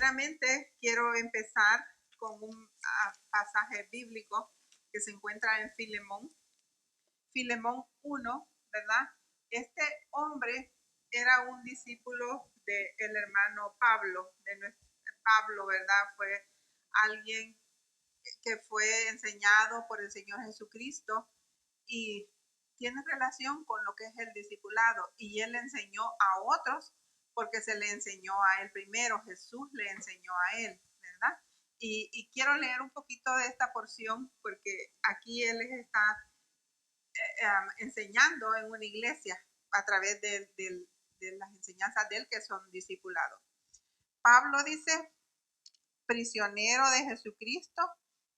primeramente quiero empezar con un pasaje bíblico que se encuentra en Filemón 1, ¿verdad? Este hombre era un discípulo del hermano Pablo, Pablo, ¿verdad? Fue alguien que fue enseñado por el Señor Jesucristo y tiene relación con lo que es el discipulado, y él enseñó a otros porque se le enseñó a él primero. Jesús le enseñó a él, ¿verdad? Y quiero leer un poquito de esta porción porque aquí él les está enseñando en una iglesia a través de las enseñanzas de él, que son discipulados. Pablo dice: prisionero de Jesucristo,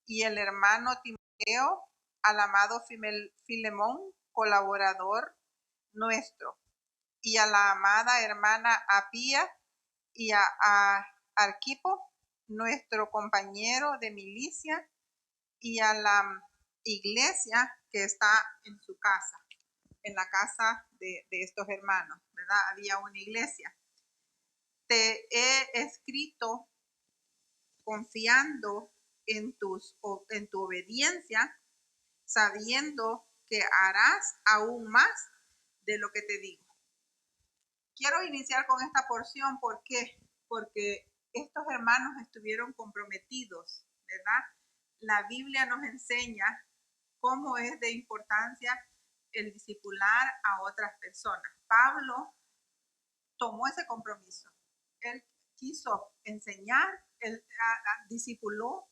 y el hermano Timoteo, al amado Filemón, colaborador nuestro, y a la amada hermana Apía, y a Arquipo, nuestro compañero de milicia, y a la iglesia que está en su casa, en la casa de estos hermanos, ¿verdad? Había una iglesia. Te he escrito confiando en tu obediencia, sabiendo que harás aún más de lo que te digo. Quiero iniciar con esta porción. ¿Por qué? Porque estos hermanos estuvieron comprometidos, ¿verdad? La Biblia nos enseña cómo es de importancia el discipular a otras personas. Pablo tomó ese compromiso. Él quiso enseñar, él discipuló,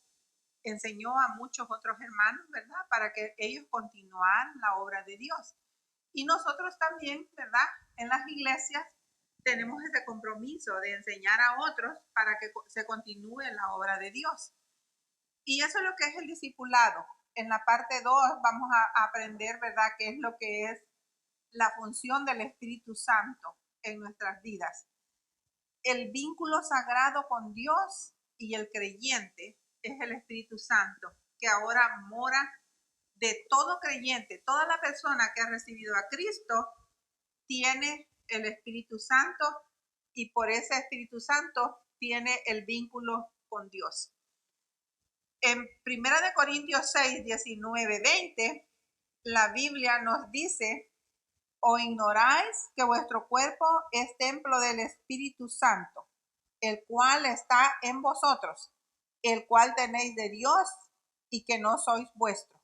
enseñó a muchos otros hermanos, ¿verdad? Para que ellos continuaran la obra de Dios. Y nosotros también, ¿verdad? En las iglesias tenemos ese compromiso de enseñar a otros para que se continúe la obra de Dios. Y eso es lo que es el discipulado. En la parte 2 vamos a aprender, ¿verdad?, qué es lo que es la función del Espíritu Santo en nuestras vidas. El vínculo sagrado con Dios y el creyente es el Espíritu Santo, que ahora mora de todo creyente. Toda la persona que ha recibido a Cristo tiene el Espíritu Santo, y por ese Espíritu Santo tiene el vínculo con Dios. En 1 Corintios 6, 19, 20, la Biblia nos dice: ¿o ignoráis que vuestro cuerpo es templo del Espíritu Santo, el cual está en vosotros, el cual tenéis de Dios, y que no sois vuestros?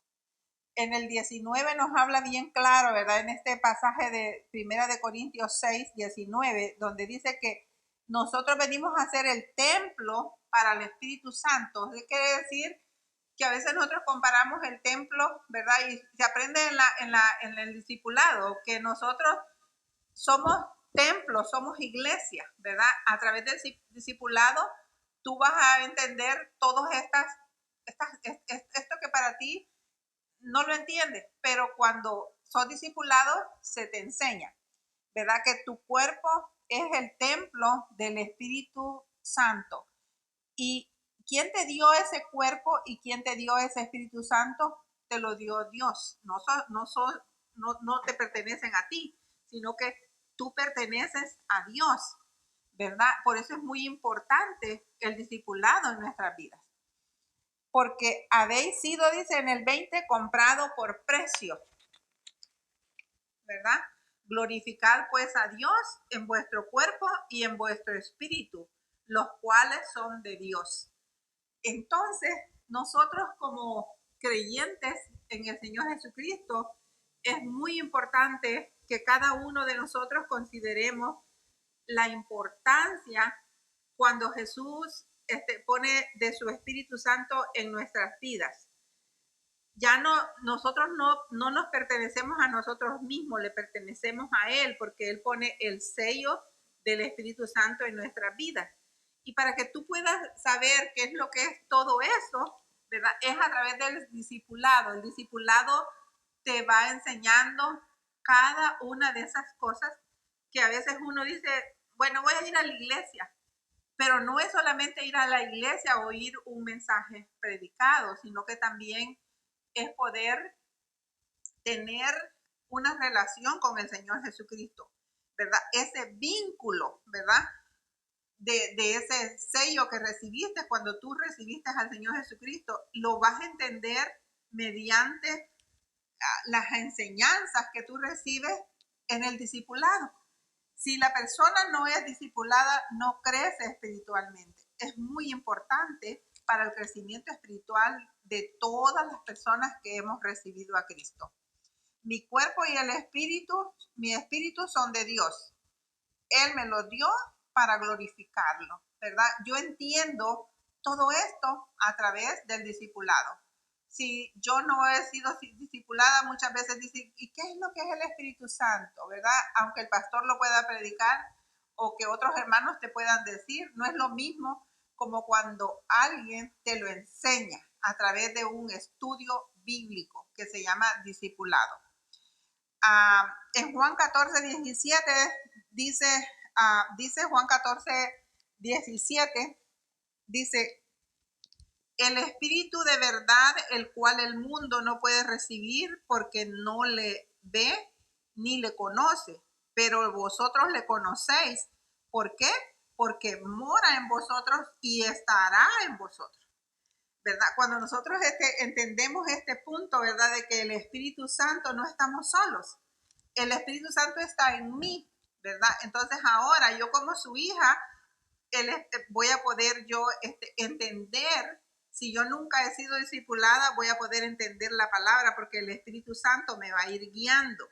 En el 19 nos habla bien claro, ¿verdad? En este pasaje de 1 Corintios 6, 19, donde dice que nosotros venimos a ser el templo para el Espíritu Santo. ¿Qué quiere decir? Que a veces nosotros comparamos el templo, ¿verdad? Y se aprende en el discipulado que nosotros somos templos, somos iglesia, ¿verdad? A través del discipulado tú vas a entender todas esto que para ti no lo entiendes, pero cuando sos discipulado se te enseña, ¿verdad? Que tu cuerpo es el templo del Espíritu Santo. ¿Y quién te dio ese cuerpo y quién te dio ese Espíritu Santo? Te lo dio Dios. No te pertenecen a ti, sino que tú perteneces a Dios, ¿verdad? Por eso es muy importante el discipulado en nuestras vidas. Porque habéis sido, dice en el 20, comprado por precio, ¿verdad? Glorificad pues a Dios en vuestro cuerpo y en vuestro espíritu, los cuales son de Dios. Entonces, nosotros como creyentes en el Señor Jesucristo, es muy importante que cada uno de nosotros consideremos la importancia cuando Jesús pone de su Espíritu Santo en nuestras vidas. Ya nosotros no nos pertenecemos a nosotros mismos, le pertenecemos a Él, porque Él pone el sello del Espíritu Santo en nuestras vidas. Y para que tú puedas saber qué es lo que es todo eso, ¿verdad? Es a través del discipulado. El discipulado te va enseñando cada una de esas cosas que a veces uno dice, bueno, voy a ir a la iglesia, pero no es solamente ir a la iglesia o oír un mensaje predicado, sino que también es poder tener una relación con el Señor Jesucristo, ¿verdad? Ese vínculo, ¿verdad? de ese sello que recibiste cuando tú recibiste al Señor Jesucristo, lo vas a entender mediante las enseñanzas que tú recibes en el discipulado. Si la persona no es discipulada, no crece espiritualmente. Es muy importante para el crecimiento espiritual de todas las personas que hemos recibido a Cristo. Mi cuerpo y el espíritu, mi espíritu son de Dios. Él me lo dio para glorificarlo, ¿verdad? Yo entiendo todo esto a través del discipulado. Si yo no he sido discipulada, muchas veces dicen, ¿y qué es lo que es el Espíritu Santo? ¿Verdad? Aunque el pastor lo pueda predicar o que otros hermanos te puedan decir, no es lo mismo como cuando alguien te lo enseña a través de un estudio bíblico que se llama discipulado. En Juan 14:17 dice Juan 14:17, dice, el Espíritu de verdad, el cual el mundo no puede recibir porque no le ve ni le conoce, pero vosotros le conocéis. ¿Por qué? Porque mora en vosotros y estará en vosotros, ¿verdad? Cuando nosotros entendemos este punto, ¿verdad? De que el Espíritu Santo no estamos solos. El Espíritu Santo está en mí, ¿verdad? Entonces ahora yo como su hija, voy a poder yo entender. Si yo nunca he sido discipulada, voy a poder entender la palabra porque el Espíritu Santo me va a ir guiando,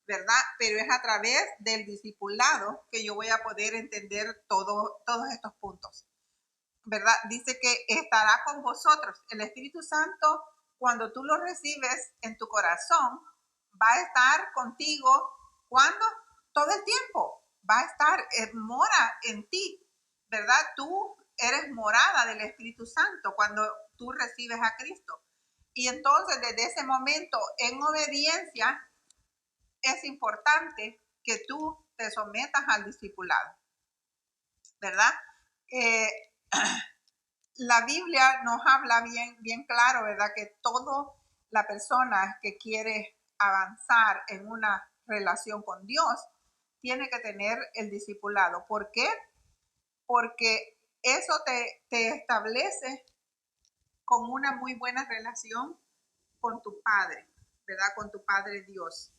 ¿verdad? Pero es a través del discipulado que yo voy a poder entender todos estos puntos, ¿verdad? Dice que estará con vosotros. El Espíritu Santo, cuando tú lo recibes en tu corazón, va a estar contigo. ¿Cuándo? Todo el tiempo. Va a estar, mora en ti, ¿verdad? Tú eres morada del Espíritu Santo cuando tú recibes a Cristo. Y entonces, desde ese momento, en obediencia, es importante que tú te sometas al discipulado, ¿verdad? La Biblia nos habla bien claro, ¿verdad? Que toda la persona que quiere avanzar en una relación con Dios tiene que tener el discipulado. ¿Por qué? Porque eso te establece con una muy buena relación con tu Padre, ¿verdad? Con tu Padre Dios.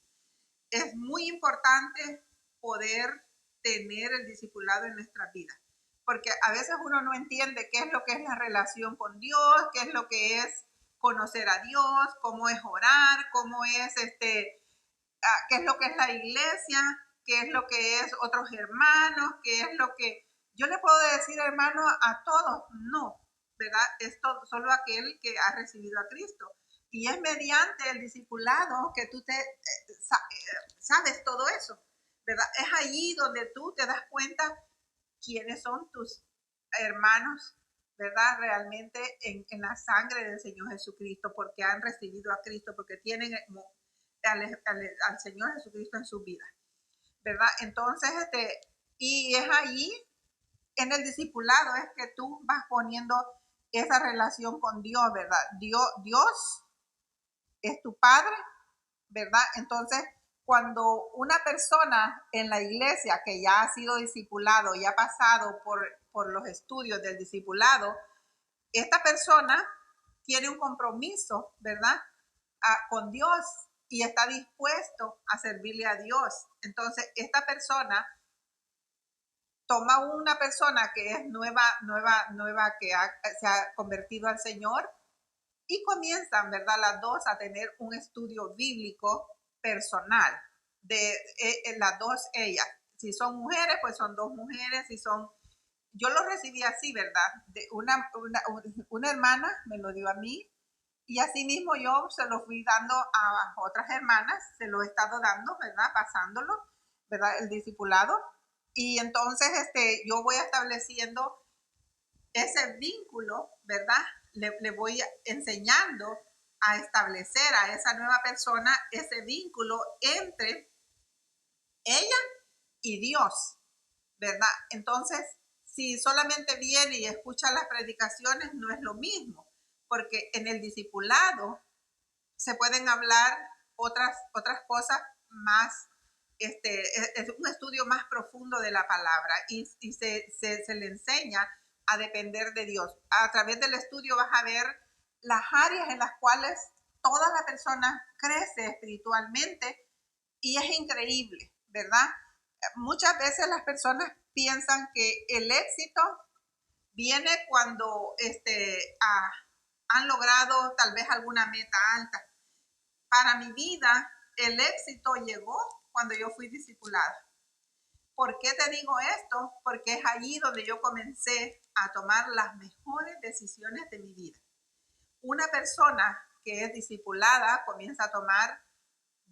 Es muy importante poder tener el discipulado en nuestra vida, porque a veces uno no entiende qué es lo que es la relación con Dios, qué es lo que es conocer a Dios, cómo es orar, cómo es qué es lo que es la iglesia, qué es lo que es otros hermanos, qué es lo que yo le puedo decir hermano a todos, no, ¿verdad? Esto solo aquel que ha recibido a Cristo. Y es mediante el discipulado que tú sabes todo eso, ¿verdad? Es allí donde tú te das cuenta quiénes son tus hermanos, ¿verdad? Realmente en la sangre del Señor Jesucristo, porque han recibido a Cristo, porque tienen al Señor Jesucristo en su vida, ¿verdad? Entonces, y es allí en el discipulado es que tú vas poniendo esa relación con Dios, ¿verdad? Dios es tu Padre, ¿verdad? Entonces, cuando una persona en la iglesia que ya ha sido discipulado y ha pasado por los estudios del discipulado, esta persona tiene un compromiso, ¿verdad? Con Dios y está dispuesto a servirle a Dios. Entonces, esta persona toma una persona que es nueva, que se ha convertido al Señor y comienzan, ¿verdad? Las dos a tener un estudio bíblico personal de las dos ellas. Si son mujeres, pues son dos mujeres. Si son, yo lo recibí así, ¿verdad? De una hermana me lo dio a mí y así mismo yo se lo fui dando a otras hermanas, se lo he estado dando, ¿verdad? Pasándolo, ¿verdad? El discipulado. Y entonces yo voy estableciendo ese vínculo, ¿verdad? Le voy enseñando a establecer a esa nueva persona ese vínculo entre ella y Dios, ¿verdad? Entonces, si solamente viene y escucha las predicaciones, no es lo mismo, porque en el discipulado se pueden hablar otras cosas más es un estudio más profundo de la palabra y se le enseña a depender de Dios. A través del estudio vas a ver las áreas en las cuales toda la persona crece espiritualmente y es increíble, ¿verdad? Muchas veces las personas piensan que el éxito viene cuando han logrado tal vez alguna meta alta. Para mi vida, el éxito llegó cuando yo fui discipulada. ¿Por qué te digo esto? Porque es allí donde yo comencé a tomar las mejores decisiones de mi vida. Una persona que es discipulada comienza a tomar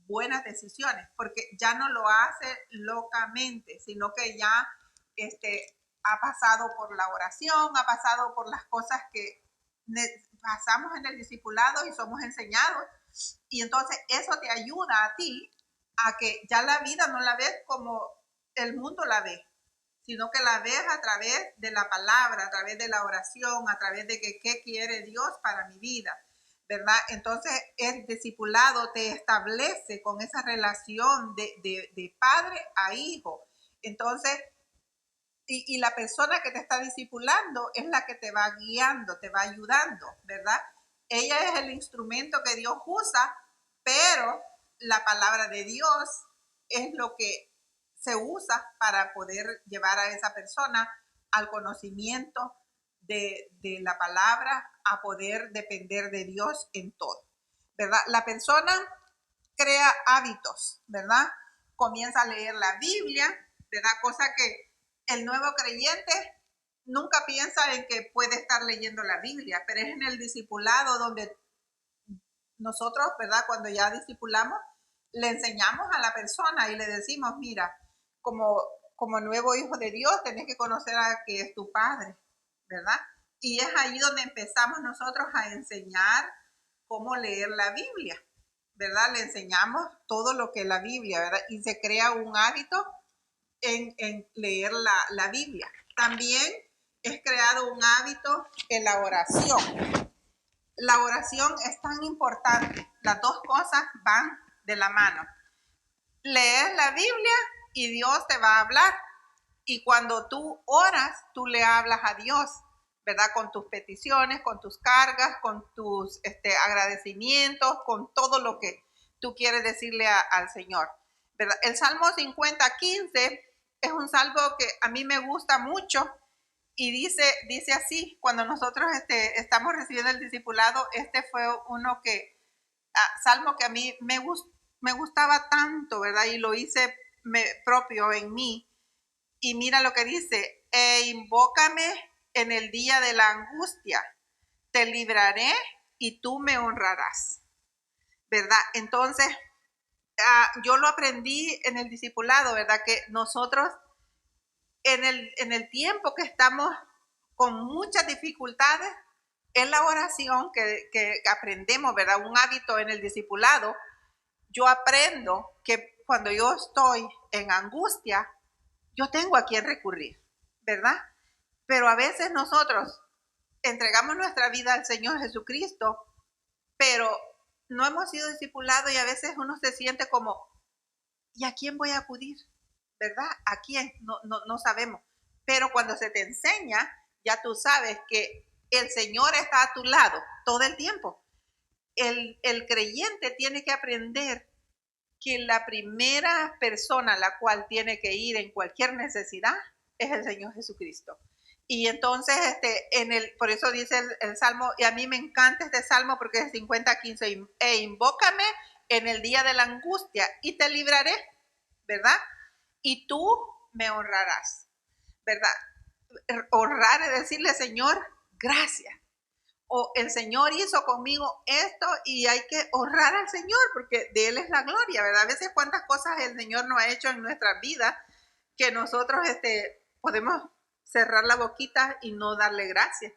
buenas decisiones, porque ya no lo hace locamente, sino que ya ha pasado por la oración, ha pasado por las cosas que pasamos en el discipulado y somos enseñados. Y entonces eso te ayuda a ti a que ya la vida no la ves como el mundo la ve, sino que la ves a través de la palabra, a través de la oración, a través de qué quiere Dios para mi vida, ¿verdad? Entonces el discipulado te establece con esa relación de padre a hijo. Entonces, y la persona que te está discipulando es la que te va guiando, te va ayudando, ¿verdad? Ella es el instrumento que Dios usa, pero la palabra de Dios es lo que se usa para poder llevar a esa persona al conocimiento de la palabra, a poder depender de Dios en todo, ¿verdad? La persona crea hábitos, ¿verdad? Comienza a leer la Biblia, ¿verdad? Cosa que el nuevo creyente nunca piensa en que puede estar leyendo la Biblia, pero es en el discipulado donde nosotros, ¿verdad? Cuando ya discipulamos, le enseñamos a la persona y le decimos, mira, como nuevo hijo de Dios, tenés que conocer a que es tu padre, ¿verdad? Y es ahí donde empezamos nosotros a enseñar cómo leer la Biblia, ¿verdad? Le enseñamos todo lo que es la Biblia, ¿verdad? Y se crea un hábito en leer la Biblia. También es creado un hábito en la oración. La oración es tan importante. Las dos cosas van de la mano. Lees la Biblia y Dios te va a hablar. Y cuando tú oras, tú le hablas a Dios, ¿verdad? Con tus peticiones, con tus cargas, con tus agradecimientos, con todo lo que tú quieres decirle al Señor, ¿verdad? El Salmo 50:15 es un salmo que a mí me gusta mucho y dice así, cuando nosotros estamos recibiendo el discipulado, fue uno salmo que a mí me gustaba tanto, ¿verdad? Y lo hice propio en mí. Y mira lo que dice, invócame en el día de la angustia, te libraré y tú me honrarás, ¿verdad? Entonces, yo lo aprendí en el discipulado, ¿verdad? Que nosotros en el tiempo que estamos con muchas dificultades, en la oración que aprendemos, ¿verdad? Un hábito en el discipulado, yo aprendo que cuando yo estoy en angustia, yo tengo a quien recurrir, ¿verdad? Pero a veces nosotros entregamos nuestra vida al Señor Jesucristo, pero no hemos sido discipulados y a veces uno se siente como, ¿y a quién voy a acudir? ¿Verdad? ¿A quién? No sabemos. Pero cuando se te enseña, ya tú sabes que el Señor está a tu lado todo el tiempo. El creyente tiene que aprender que la primera persona a la cual tiene que ir en cualquier necesidad es el Señor Jesucristo. Y entonces, por eso dice el Salmo, y a mí me encanta este Salmo porque es 50:15, invócame en el día de la angustia y te libraré, ¿verdad? Y tú me honrarás, ¿verdad? Honrar es decirle, Señor, gracias. O el Señor hizo conmigo esto y hay que honrar al Señor porque de Él es la gloria, ¿verdad? A veces cuántas cosas el Señor nos ha hecho en nuestras vidas que nosotros podemos cerrar la boquita y no darle gracias.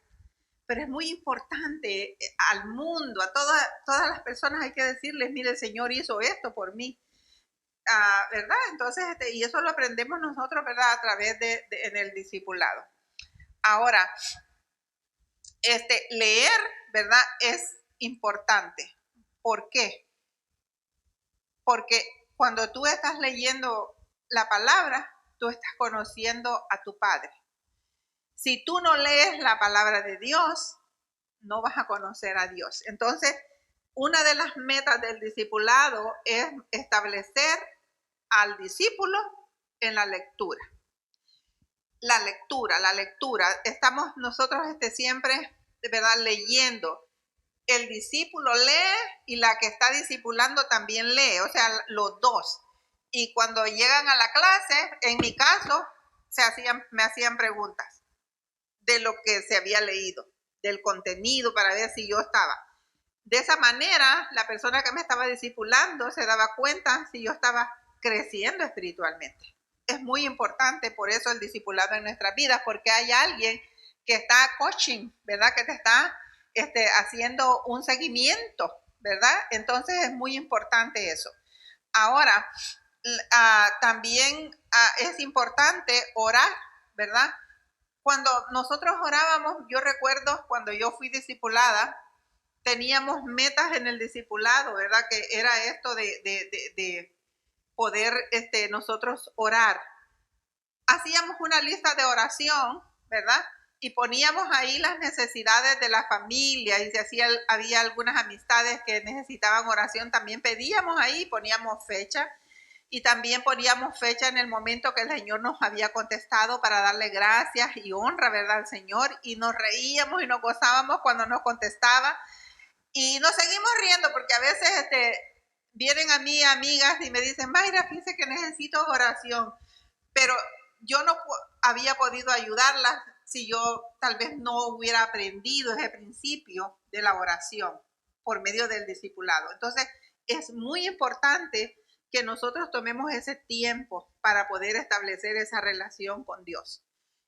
Pero es muy importante al mundo, a todas las personas hay que decirles, mire, el Señor hizo esto por mí, ¿verdad? Entonces, y eso lo aprendemos nosotros, ¿verdad? A través en el discipulado. Ahora, leer, ¿verdad? Es importante. ¿Por qué? Porque cuando tú estás leyendo la palabra, tú estás conociendo a tu Padre. Si tú no lees la palabra de Dios, no vas a conocer a Dios. Entonces, una de las metas del discipulado es establecer al discípulo en la lectura. La lectura. Estamos nosotros siempre, de verdad, leyendo. El discípulo lee y la que está discipulando también lee, o sea, los dos. Y cuando llegan a la clase, en mi caso, me hacían preguntas de lo que se había leído, del contenido, para ver si yo estaba. De esa manera, la persona que me estaba discipulando se daba cuenta si yo estaba creciendo espiritualmente. Es muy importante por eso el discipulado en nuestras vidas, porque hay alguien que está coaching, ¿verdad? Que te está haciendo un seguimiento, ¿verdad? Entonces es muy importante eso. Ahora, también es importante orar, ¿verdad? Cuando nosotros orábamos, yo recuerdo cuando yo fui discipulada, teníamos metas en el discipulado, ¿verdad? Que era esto de poder nosotros orar. Hacíamos una lista de oración, ¿verdad? Y poníamos ahí las necesidades de la familia, y si había algunas amistades que necesitaban oración, también pedíamos ahí, poníamos fecha, y también poníamos fecha en el momento que el Señor nos había contestado para darle gracias y honra, ¿verdad?, al Señor, y nos reíamos y nos gozábamos cuando nos contestaba, y nos seguimos riendo porque a veces vienen a mí amigas y me dicen, Mayra, fíjese que necesito oración, pero yo no había podido ayudarlas si yo tal vez no hubiera aprendido ese principio de la oración por medio del discipulado. Entonces, es muy importante que nosotros tomemos ese tiempo para poder establecer esa relación con Dios.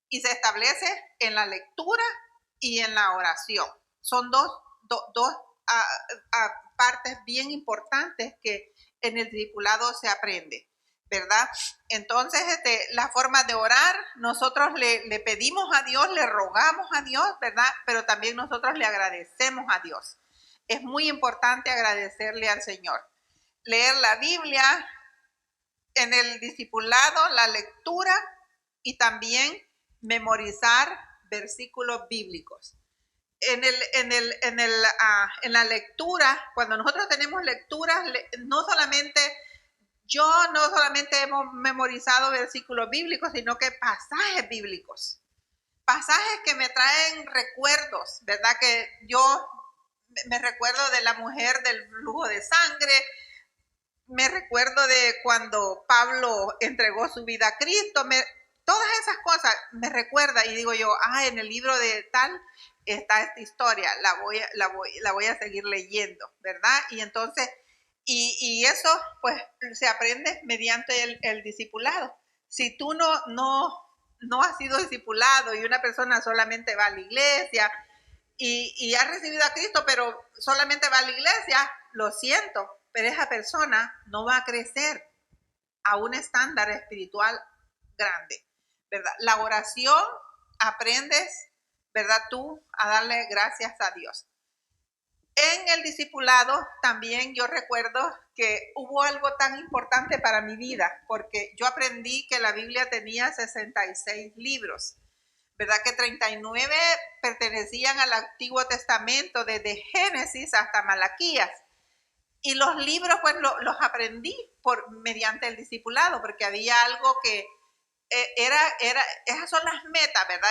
Y se establece en la lectura y en la oración. Son dos partes bien importantes que en el discipulado se aprende, ¿verdad? Entonces, la forma de orar, nosotros le pedimos a Dios, le rogamos a Dios, ¿verdad? Pero también nosotros le agradecemos a Dios. Es muy importante agradecerle al Señor. Leer la Biblia en el discipulado, la lectura y también memorizar versículos bíblicos. En la lectura, cuando nosotros tenemos lecturas, no solamente hemos memorizado versículos bíblicos, sino que pasajes bíblicos. Pasajes que me traen recuerdos, ¿verdad? Que yo me recuerdo de la mujer del flujo de sangre, me recuerdo de cuando Pablo entregó su vida a Cristo, todas esas cosas me recuerda y digo yo, en el libro de tal está esta historia, la voy a seguir leyendo, ¿verdad? Y entonces, y eso pues se aprende mediante el discipulado. Si tú no has sido discipulado y una persona solamente va a la iglesia y ha recibido a Cristo, pero solamente va a la iglesia, lo siento, pero esa persona no va a crecer a un estándar espiritual grande, ¿verdad? La oración aprendes, ¿verdad? Tú a darle gracias a Dios. En el discipulado también yo recuerdo que hubo algo tan importante para mi vida, porque yo aprendí que la Biblia tenía 66 libros, ¿verdad? Que 39 pertenecían al Antiguo Testamento, desde Génesis hasta Malaquías. Y los libros, pues, los aprendí mediante el discipulado, porque había algo que esas son las metas, ¿verdad?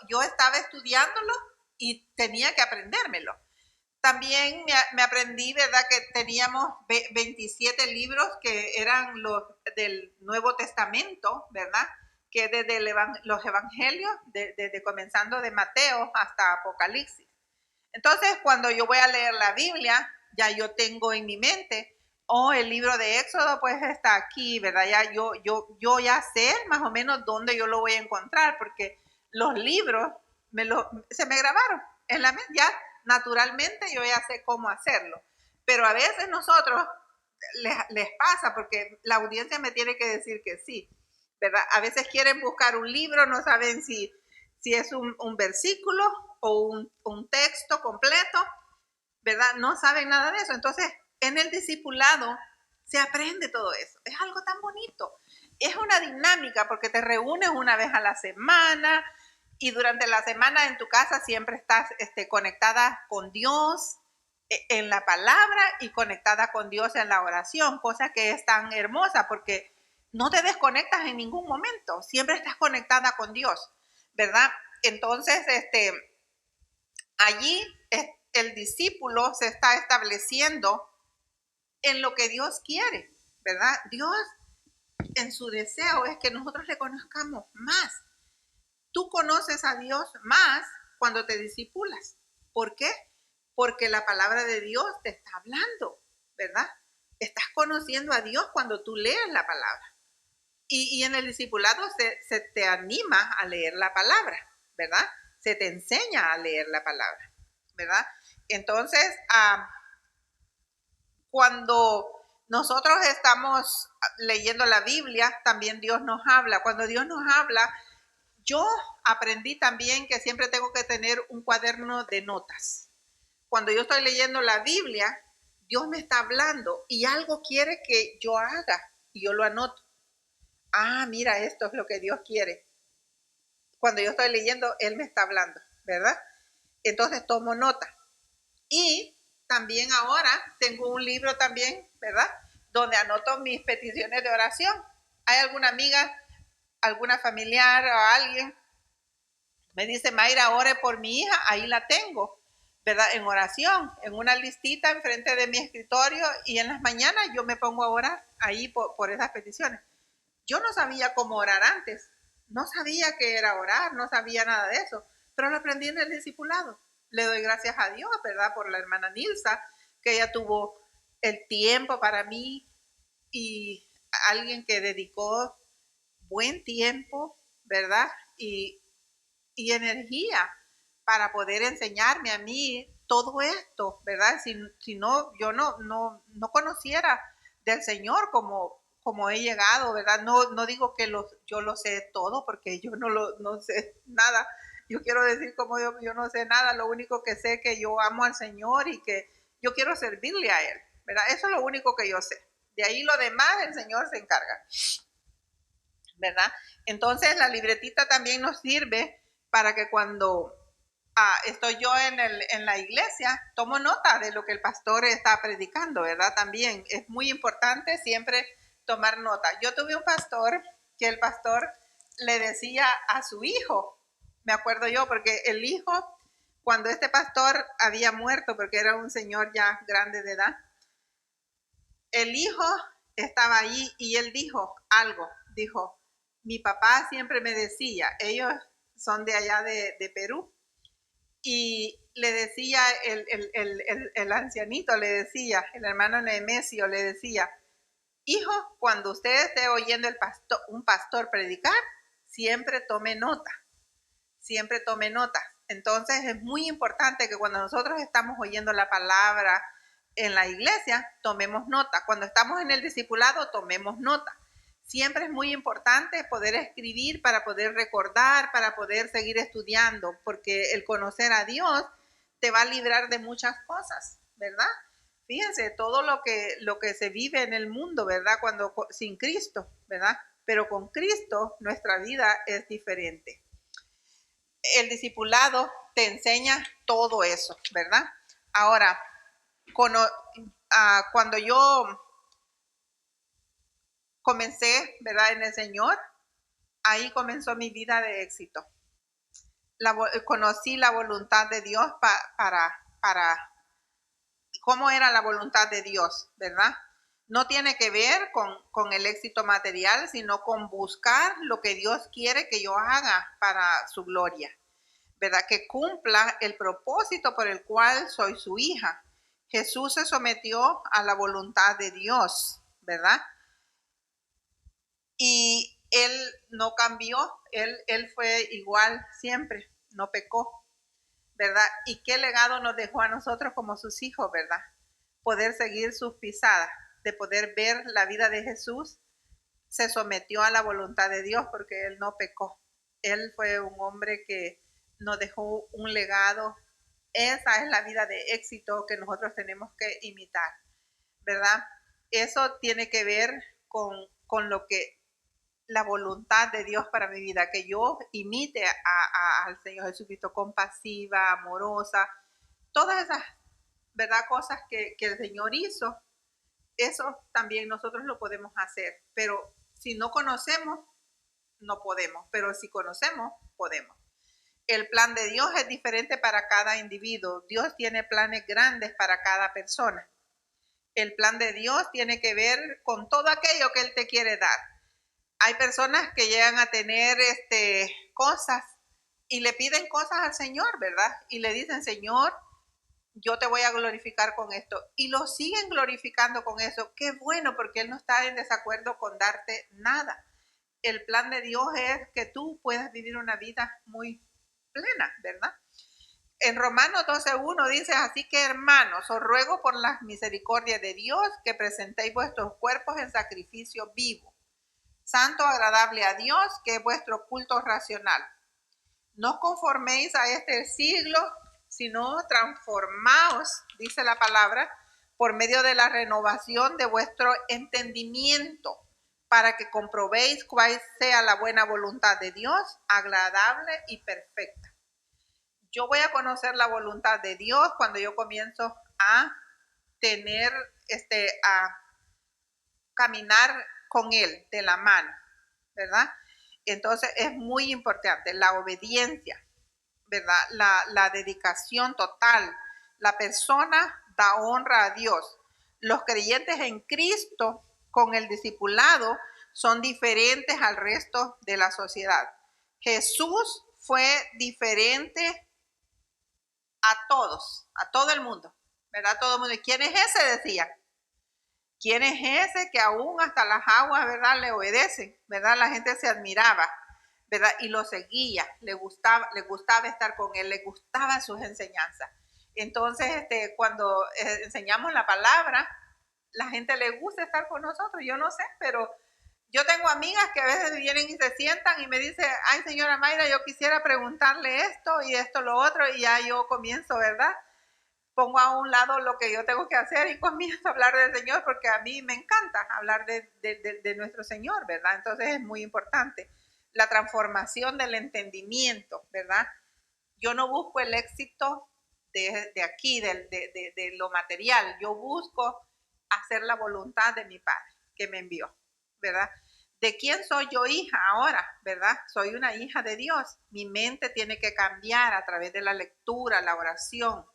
Yo estaba estudiándolo y tenía que aprendérmelo. También me aprendí, ¿verdad?, que teníamos 27 libros que eran los del Nuevo Testamento, ¿verdad?, que desde los evangelios, desde comenzando de Mateo hasta Apocalipsis. Entonces, cuando yo voy a leer la Biblia, ya yo tengo en mi mente, el libro de Éxodo pues está aquí, ¿verdad? Ya yo ya sé más o menos dónde yo lo voy a encontrar, porque los libros se me grabaron en la mente, ya naturalmente yo ya sé cómo hacerlo. Pero a veces nosotros les pasa, porque la audiencia me tiene que decir que sí, ¿verdad? A veces quieren buscar un libro, no saben si es un versículo o un texto completo, ¿verdad? No saben nada de eso. Entonces, en el discipulado Se aprende todo eso. Es algo tan bonito. Es una dinámica porque te reúnes una vez a la semana y durante la semana en tu casa siempre estás conectada con Dios en la palabra y conectada con Dios en la oración, cosa que es tan hermosa porque no te desconectas en ningún momento, siempre estás conectada con Dios, ¿verdad? Entonces, allí el discípulo se está estableciendo en lo que Dios quiere, ¿verdad? Dios en su deseo es que nosotros le conozcamos más. Tú conoces a Dios más cuando te discipulas. ¿Por qué? Porque la palabra de Dios te está hablando, ¿verdad? Estás conociendo a Dios cuando tú lees la palabra. Y en el discipulado se te anima a leer la palabra, ¿verdad? Se te enseña a leer la palabra, ¿verdad? Entonces, cuando nosotros estamos leyendo la Biblia, también Dios nos habla. Cuando Dios nos habla, yo aprendí también que siempre tengo que tener un cuaderno de notas. Cuando yo estoy leyendo la Biblia, Dios me está hablando y algo quiere que yo haga y yo lo anoto. Ah, mira, esto es lo que Dios quiere. Cuando yo estoy leyendo, Él me está hablando, ¿verdad? Entonces tomo nota. Y también ahora tengo un libro también, ¿verdad? Donde anoto mis peticiones de oración. ¿Hay alguna amiga, alguna familiar o alguien? Me dice, Mayra, ore por mi hija. Ahí la tengo, ¿verdad? En oración, en una listita enfrente de mi escritorio y en las mañanas yo me pongo a orar ahí por esas peticiones. Yo no sabía cómo orar antes. No sabía qué era orar, no sabía nada de eso, pero lo aprendí en el discipulado. Le doy gracias a Dios, ¿verdad? Por la hermana Nilsa, que ella tuvo el tiempo para mí y alguien que dedicó buen tiempo, ¿verdad? Y energía para poder enseñarme a mí todo esto, ¿verdad? Si no, yo no conociera del Señor como he llegado, ¿verdad? No digo que yo lo sé todo, porque yo no sé nada. Yo quiero decir como yo no sé nada, lo único que sé es que yo amo al Señor y que yo quiero servirle a Él, ¿verdad? Eso es lo único que yo sé. De ahí lo demás el Señor se encarga, ¿verdad? Entonces la libretita también nos sirve para que cuando estoy yo en la iglesia, tomo nota de lo que el pastor está predicando, ¿verdad? También es muy importante siempre tomar nota. Yo tuve un pastor que el pastor le decía a su hijo, me acuerdo yo, porque el hijo, cuando este pastor había muerto, porque era un señor ya grande de edad, el hijo estaba allí y él dijo algo, dijo, mi papá siempre me decía, ellos son de allá de Perú, y le decía el ancianito, le decía, el hermano Nemesio le decía, hijo, cuando usted esté oyendo un pastor predicar, siempre tome nota, siempre tome nota. Entonces es muy importante que cuando nosotros estamos oyendo la palabra en la iglesia, tomemos nota. Cuando estamos en el discipulado, tomemos nota. Siempre es muy importante poder escribir para poder recordar, para poder seguir estudiando, porque el conocer a Dios te va a librar de muchas cosas, ¿verdad? Fíjense, todo lo que se vive en el mundo, ¿verdad? Sin Cristo, ¿verdad? Pero con Cristo nuestra vida es diferente. El discipulado te enseña todo eso, ¿verdad? Ahora, cuando yo comencé, ¿verdad? En el Señor, ahí comenzó mi vida de éxito. Conocí la voluntad de Dios para cómo era la voluntad de Dios, ¿verdad? No tiene que ver con el éxito material, sino con buscar lo que Dios quiere que yo haga para su gloria, ¿verdad? Que cumpla el propósito por el cual soy su hija. Jesús se sometió a la voluntad de Dios, ¿verdad? Y Él no cambió, él fue igual siempre, no pecó, ¿verdad? ¿Y qué legado nos dejó a nosotros como sus hijos, verdad? Poder seguir sus pisadas, de poder ver la vida de Jesús, se sometió a la voluntad de Dios porque Él no pecó. Él fue un hombre que nos dejó un legado. Esa es la vida de éxito que nosotros tenemos que imitar, ¿verdad? eso tiene que ver con lo que la voluntad de Dios para mi vida, que yo imite al Señor Jesucristo, compasiva, amorosa, todas esas, ¿verdad?, cosas que el Señor hizo. Eso también nosotros lo podemos hacer, pero si no conocemos, no podemos, pero si conocemos, podemos. El plan de Dios es diferente para cada individuo. Dios tiene planes grandes para cada persona. El plan de Dios tiene que ver con todo aquello que Él te quiere dar. Hay personas que llegan a tener cosas y le piden cosas al Señor, ¿verdad? Y le dicen, Señor, yo te voy a glorificar con esto. Y lo siguen glorificando con eso. Qué bueno, porque Él no está en desacuerdo con darte nada. El plan de Dios es que tú puedas vivir una vida muy plena, ¿verdad? En Romanos 12:1 dice, así que hermanos, os ruego por las misericordias de Dios que presentéis vuestros cuerpos en sacrificio vivo, santo, agradable a Dios, que es vuestro culto racional. No os conforméis a este siglo, sino transformaos, dice la palabra, por medio de la renovación de vuestro entendimiento, para que comprobéis cuál sea la buena voluntad de Dios, agradable y perfecta. Yo voy a conocer la voluntad de Dios cuando yo comienzo a tener, a caminar con Él de la mano, ¿verdad? Entonces es muy importante la obediencia, ¿verdad? La dedicación total. La persona da honra a Dios. Los creyentes en Cristo con el discipulado son diferentes al resto de la sociedad. Jesús fue diferente a todos, a todo el mundo, ¿verdad? Todo el mundo. ¿Y quién es ese? Decían. ¿Quién es ese que aún hasta las aguas, ¿verdad?, le obedecen, ¿verdad? La gente se admiraba, ¿verdad? Y lo seguía, le gustaba estar con él, le gustaban sus enseñanzas. Entonces, cuando enseñamos la palabra, la gente le gusta estar con nosotros. Yo no sé, pero yo tengo amigas que a veces vienen y se sientan y me dicen, ay, señora Mayra, yo quisiera preguntarle esto y esto, lo otro, y ya yo comienzo, ¿verdad? Pongo a un lado lo que yo tengo que hacer y comienzo a hablar del Señor, porque a mí me encanta hablar de nuestro Señor, ¿verdad? Entonces es muy importante la transformación del entendimiento, ¿verdad? Yo no busco el éxito de aquí, de lo material. Yo busco hacer la voluntad de mi Padre que me envió, ¿verdad? ¿De quién soy yo hija ahora, verdad? Soy una hija de Dios. Mi mente tiene que cambiar a través de la lectura, la oración.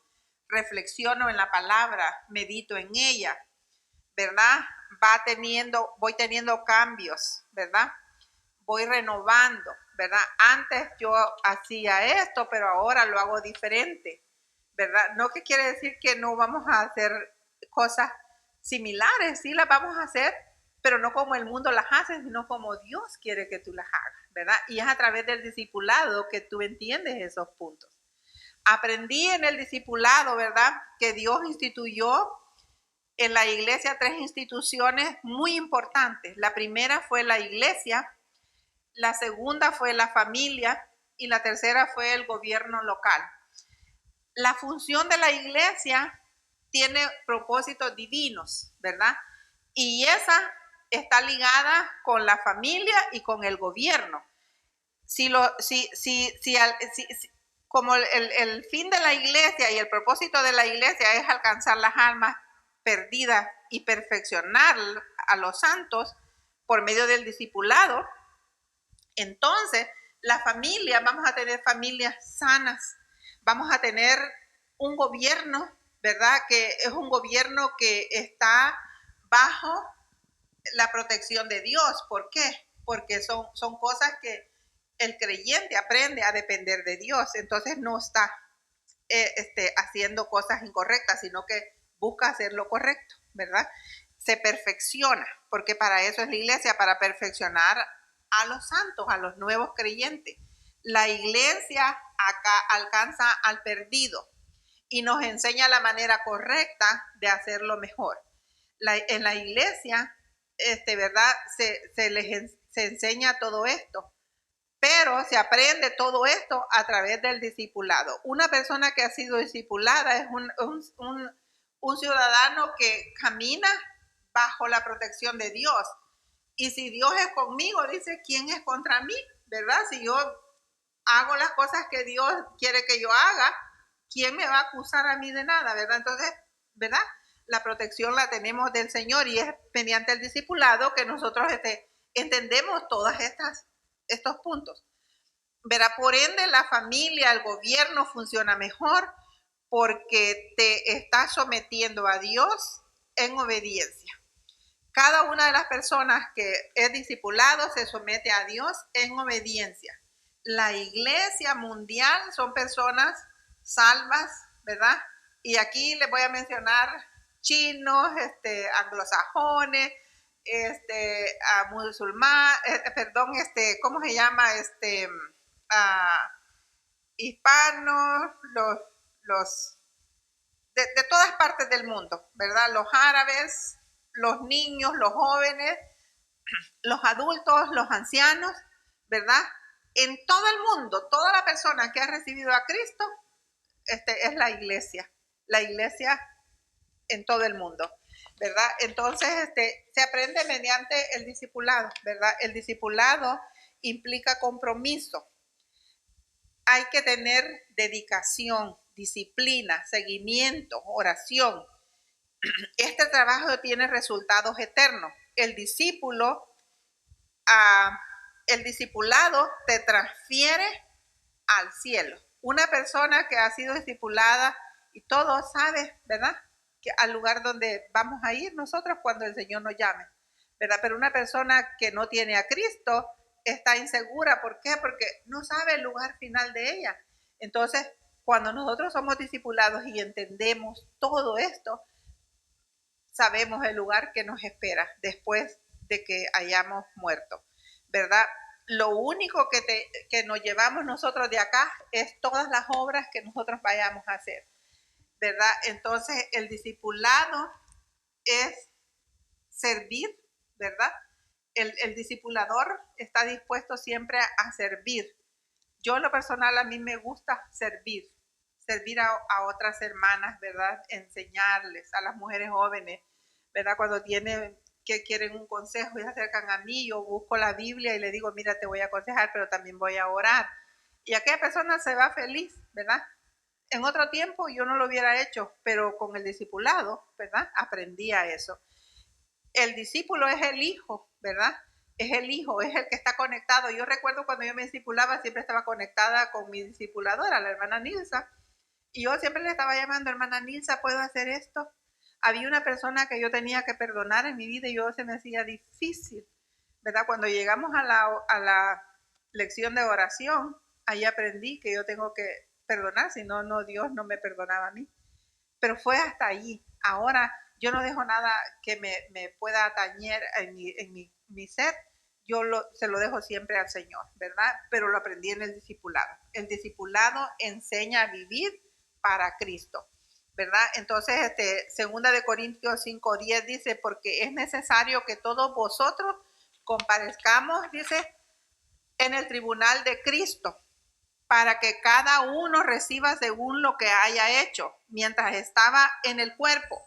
Reflexiono en la palabra, medito en ella, ¿verdad? Voy teniendo cambios, ¿verdad? Voy renovando, ¿verdad? Antes yo hacía esto, pero ahora lo hago diferente, ¿verdad? No que quiere decir que no vamos a hacer cosas similares, sí las vamos a hacer, pero no como el mundo las hace, sino como Dios quiere que tú las hagas, ¿verdad? Y es a través del discipulado que tú entiendes esos puntos. Aprendí en el discipulado, ¿verdad?, que Dios instituyó en la iglesia 3 instituciones muy importantes. La primera fue la iglesia, la segunda fue la familia y la tercera fue el gobierno local. La función de la iglesia tiene propósitos divinos, ¿verdad? Y esa está ligada con la familia y con el gobierno. Como el fin de la iglesia y el propósito de la iglesia es alcanzar las almas perdidas y perfeccionar a los santos por medio del discipulado, entonces la familia, vamos a tener familias sanas, vamos a tener un gobierno, ¿verdad?, que es un gobierno que está bajo la protección de Dios. ¿Por qué? Porque son cosas que el creyente aprende a depender de Dios, entonces no está haciendo cosas incorrectas, sino que busca hacer lo correcto, ¿verdad? Se perfecciona, porque para eso es la iglesia, para perfeccionar a los santos, a los nuevos creyentes. La iglesia acá alcanza al perdido y nos enseña la manera correcta de hacerlo mejor. En la iglesia, ¿verdad?, se enseña todo esto, pero se aprende todo esto a través del discipulado. Una persona que ha sido discipulada es un ciudadano que camina bajo la protección de Dios. Y si Dios es conmigo, dice, ¿quién es contra mí? ¿Verdad? Si yo hago las cosas que Dios quiere que yo haga, ¿quién me va a acusar a mí de nada? ¿Verdad? Entonces, ¿verdad? La protección la tenemos del Señor y es mediante el discipulado que nosotros entendemos todos estos puntos. ¿Verdad? Por ende, la familia, el gobierno funciona mejor porque te estás sometiendo a Dios en obediencia. Cada una de las personas que es discipulado se somete a Dios en obediencia. La iglesia mundial son personas salvas, ¿verdad? Y aquí les voy a mencionar chinos, anglosajones, musulmanes, ¿cómo se llama? Hispanos, los de todas partes del mundo, ¿verdad? Los árabes, los niños, los jóvenes, los adultos, los ancianos, ¿verdad? En todo el mundo, toda la persona que ha recibido a Cristo, es la iglesia en todo el mundo, ¿verdad? Entonces, se aprende mediante el discipulado, ¿verdad? El discipulado implica compromiso. Hay que tener dedicación, disciplina, seguimiento, oración. Este trabajo tiene resultados eternos. El discipulado te transfiere al cielo. Una persona que ha sido discipulada y todo sabe, ¿verdad? Que al lugar donde vamos a ir nosotros cuando el Señor nos llame, ¿verdad? Pero una persona que no tiene a Cristo está insegura. ¿Por qué? Porque no sabe el lugar final de ella. Entonces, cuando nosotros somos discipulados y entendemos todo esto, sabemos el lugar que nos espera después de que hayamos muerto, ¿verdad? Lo único que nos llevamos nosotros de acá es todas las obras que nosotros vayamos a hacer, ¿verdad? Entonces, el discipulado es servir, ¿verdad? El discipulador está dispuesto siempre a servir. Yo en lo personal, a mí me gusta servir a otras hermanas, ¿verdad? Enseñarles a las mujeres jóvenes, ¿verdad? Cuando quieren un consejo y se acercan a mí, yo busco la Biblia y le digo, mira, te voy a aconsejar, pero también voy a orar. Y aquella persona se va feliz, ¿verdad? En otro tiempo yo no lo hubiera hecho, pero con el discipulado, ¿verdad? Aprendí a eso. El discípulo es el hijo, ¿verdad? Es el hijo, es el que está conectado. Yo recuerdo cuando yo me discipulaba, siempre estaba conectada con mi discipuladora, la hermana Nilsa, y yo siempre le estaba llamando, hermana Nilsa, ¿puedo hacer esto? Había una persona que yo tenía que perdonar en mi vida y yo se me hacía difícil, ¿verdad? Cuando llegamos a la lección de oración, ahí aprendí que yo tengo que perdonar, si no, Dios no me perdonaba a mí. Pero fue hasta allí. Ahora yo no dejo nada que me pueda atañer en mi ser. Yo se lo dejo siempre al Señor, ¿verdad? Pero lo aprendí en el discipulado. El discipulado enseña a vivir para Cristo, ¿verdad? Entonces, 2 de Corintios 5:10 dice, porque es necesario que todos vosotros comparezcamos, dice, en el tribunal de Cristo, para que cada uno reciba según lo que haya hecho mientras estaba en el cuerpo,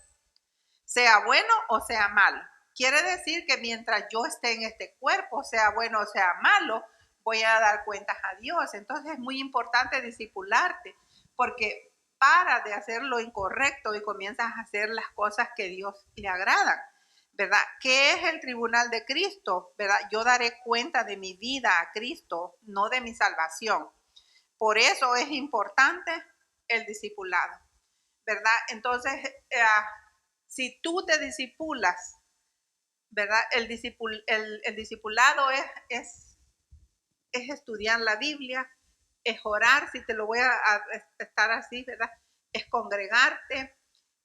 sea bueno o sea malo. Quiere decir que mientras yo esté en este cuerpo, sea bueno o sea malo, voy a dar cuentas a Dios. Entonces es muy importante discipularte, porque para de hacer lo incorrecto y comienzas a hacer las cosas que Dios le agradan, ¿verdad? ¿Qué es el tribunal de Cristo? ¿Verdad? Yo daré cuenta de mi vida a Cristo, no de mi salvación. Por eso es importante el discipulado, ¿verdad? Entonces, si tú te discipulas, ¿verdad? El discipulado es estudiar la Biblia, es orar, si te lo voy a estar así, ¿verdad? Es congregarte,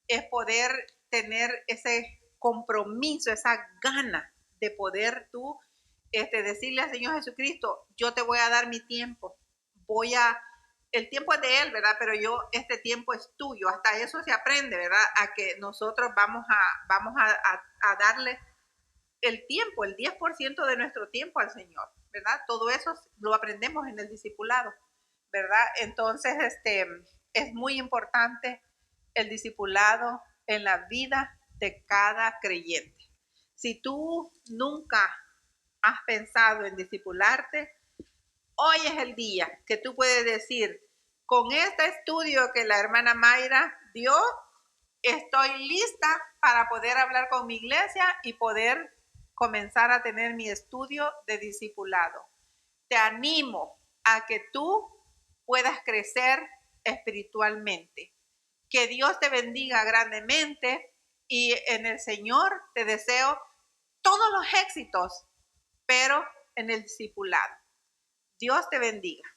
es poder tener ese compromiso, esa gana de poder tú decirle al Señor Jesucristo, yo te voy a dar mi tiempo, el tiempo es de Él, ¿verdad? Pero este tiempo es tuyo. Hasta eso se aprende, ¿verdad? A que nosotros vamos a darle el tiempo, el 10% de nuestro tiempo al Señor, ¿verdad? Todo eso lo aprendemos en el discipulado, ¿verdad? Entonces, es muy importante el discipulado en la vida de cada creyente. Si tú nunca has pensado en discipularte, hoy es el día que tú puedes decir, con este estudio que la hermana Mayra dio, estoy lista para poder hablar con mi iglesia y poder comenzar a tener mi estudio de discipulado. Te animo a que tú puedas crecer espiritualmente. Que Dios te bendiga grandemente y en el Señor te deseo todos los éxitos, pero en el discipulado. Dios te bendiga.